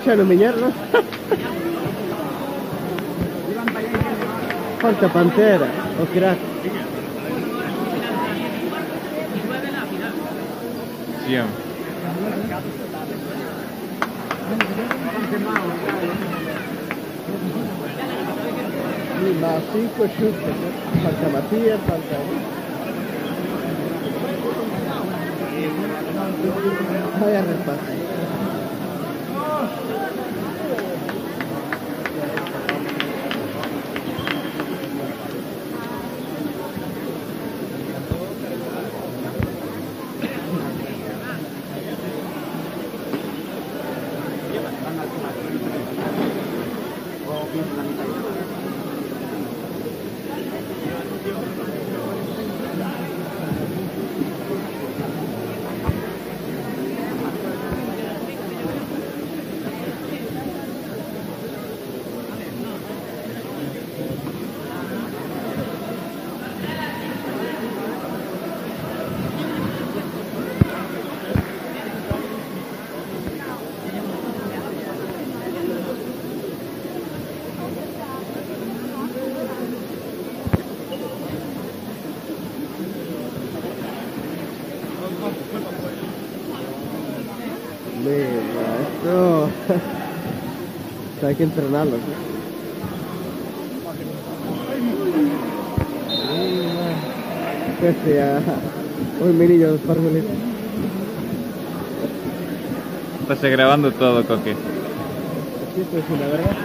echando mierda. Falta Pantera, o crack. Sí, Más 5 shoots, ¿no? Falta Matías, falta... Vaya repase. Esto hay que entrenarlo, ¿sí? Pues ya un minillo de formulita. Estás grabando todo, Coque. Sí, pues sí, la verdad.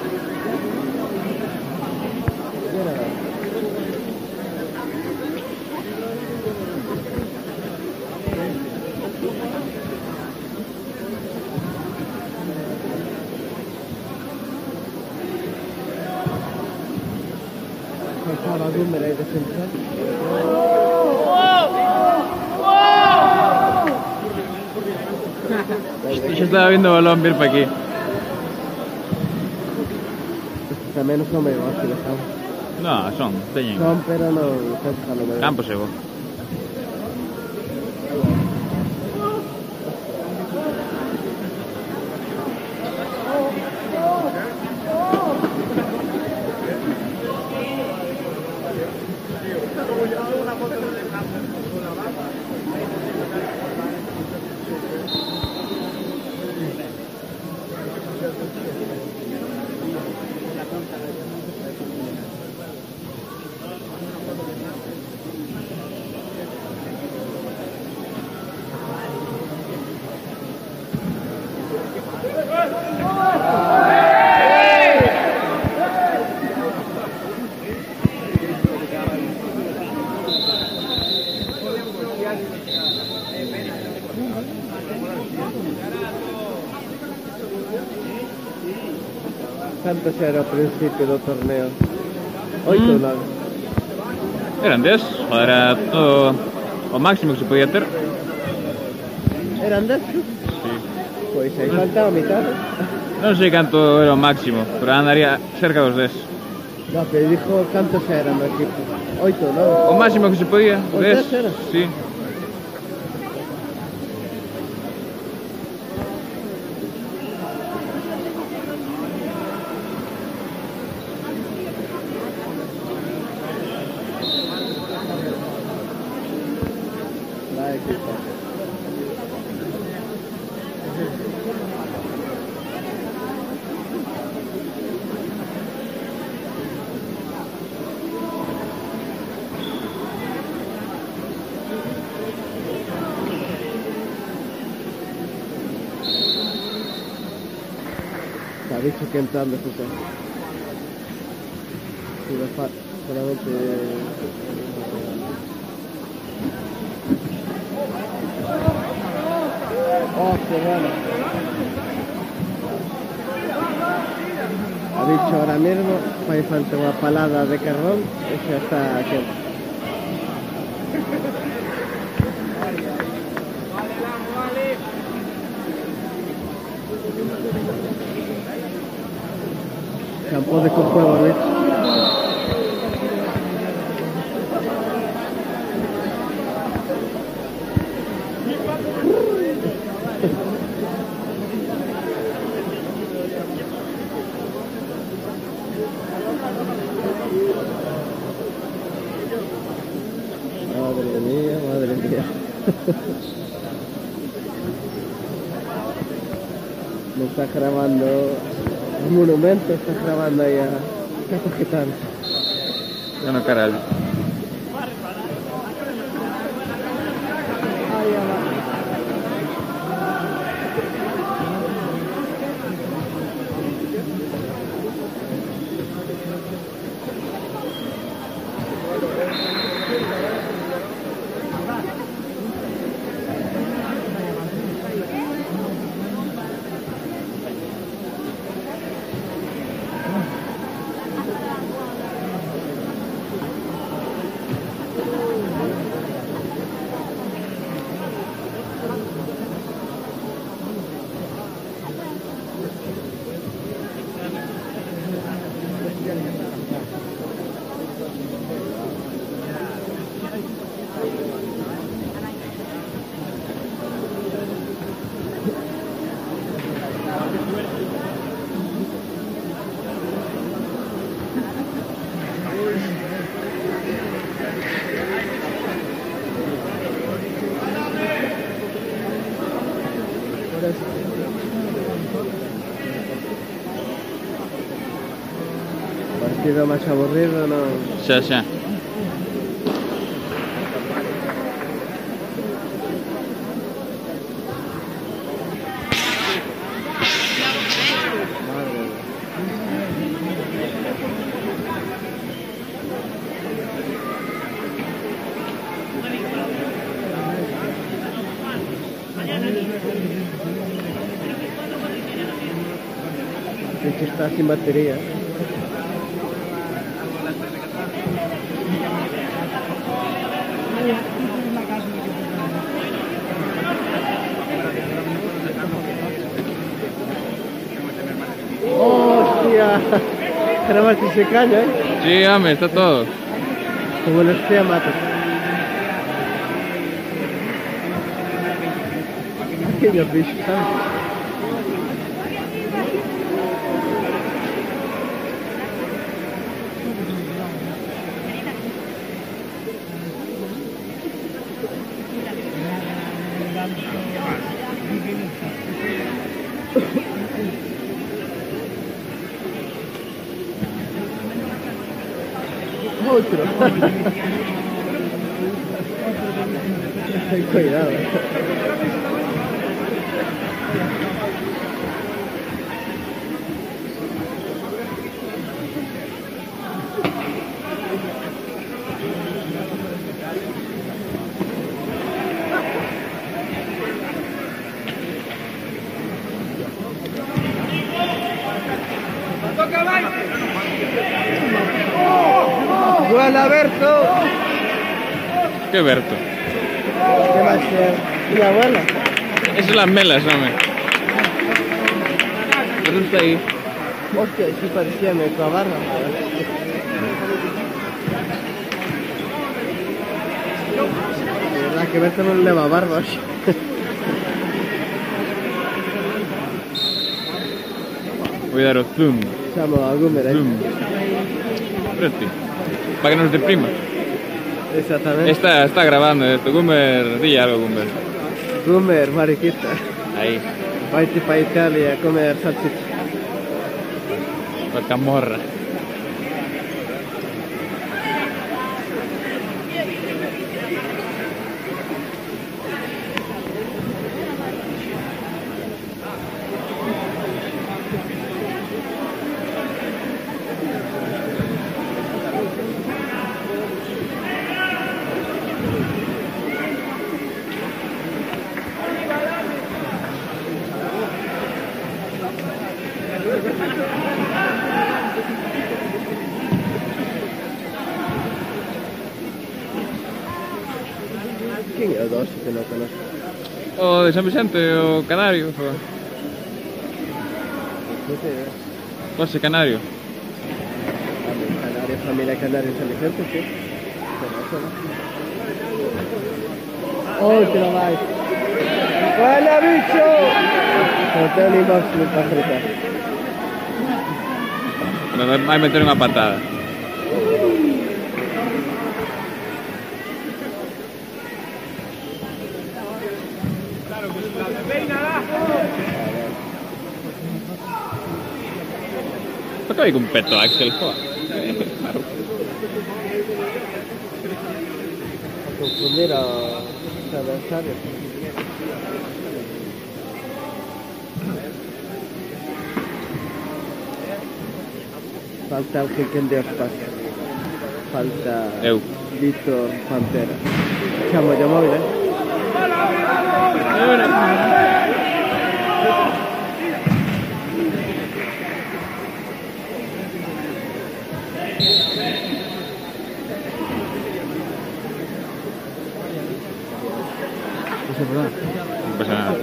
Faltaba Gummer ahí de central. Yo estaba viendo balón bien para aquí. También no son medio fáciles, No, son, teñen. son, pero no están dejando medio. Campo seguro. ¿Cuánto era al principio del torneo? 8 o 9. Eran 10, era todo o máximo que se podía hacer. ¿Eran 10? Sí. Pues ahí faltaba mitad. Non sei canto era o máximo, pero andaría cerca dos 10. No, pero dijo cuántos eran no equipo. 8 o 9. O máximo que se podía, ¿O 10. 10 era? Sí. La equipo. Se ha dicho que entrando su casa. Solamente... Oh, qué bueno. Ha dicho ahora mismo, fai falta una palada de carbón y ya está aquí. Campo de juego, ¿ves? Me está grabando un monumento, está grabando ahí a Caso Gitano. Ya no, caralho. Partido más aburrido, no. Xa, xa. Es que está sin batería. ¡Hostia! Era si se caña, ¿eh? Sí, hombre, está todo. Como los teamatos. Pequeños bichos, ¿sabes? Otro. Cuidado. ¡Buena, Berto! ¿Qué Berto? ¿Qué va a ser? Mi abuela. Esas son las melas, hombre. Berto está ahí. Hostia, sí parecía mi barba. De verdad que Berto no le va barba. Voy a dar zoom. Siamo a Gumer, ¿eh? Zoom. Presti. Para que nos deprima. Exactamente. Está grabando esto. Gumer, di algo, Gumer. Gumer, mariquita. Ahí. Vai-te para Italia a comer salchicha. Con camorra. ¿Quién es dos que no conozco? O de San Vicente o Canario. No sé, José Canario. Canario, familia Canario inteligente, sí. ¡Oh, te lo vais! ¡Buena, bicho! No tengo ni más para gritar. Pero vai meter unha patada. Toca ahí con peto Axel, joder. Confundir a los adversarios. Falta el Jeque de Aspas. Falta Víctor Pantera. Chamo de móvil, No pasa nada.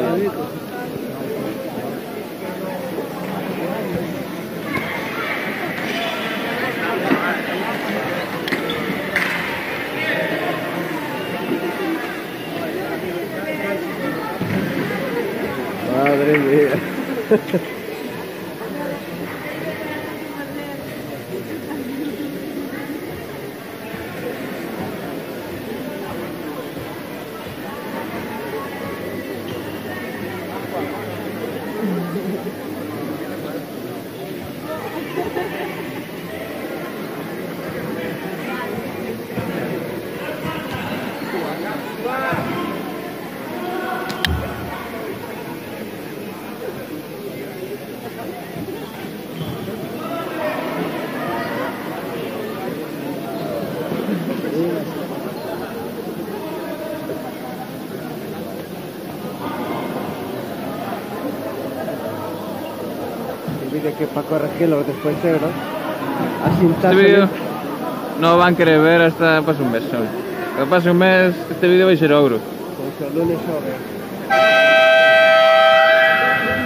Madre mía. Dice que para corregirlo después de, ¿no? Este vídeo no van a querer ver hasta pase un mes, ¿sabes? Cuando pase un mes, este vídeo va a ser ogro. Pues el lunes sobre.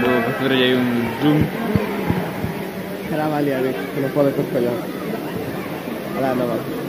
Voy a hacer ahí un zoom. Será valia, que no puedo controlar. Ahora no va.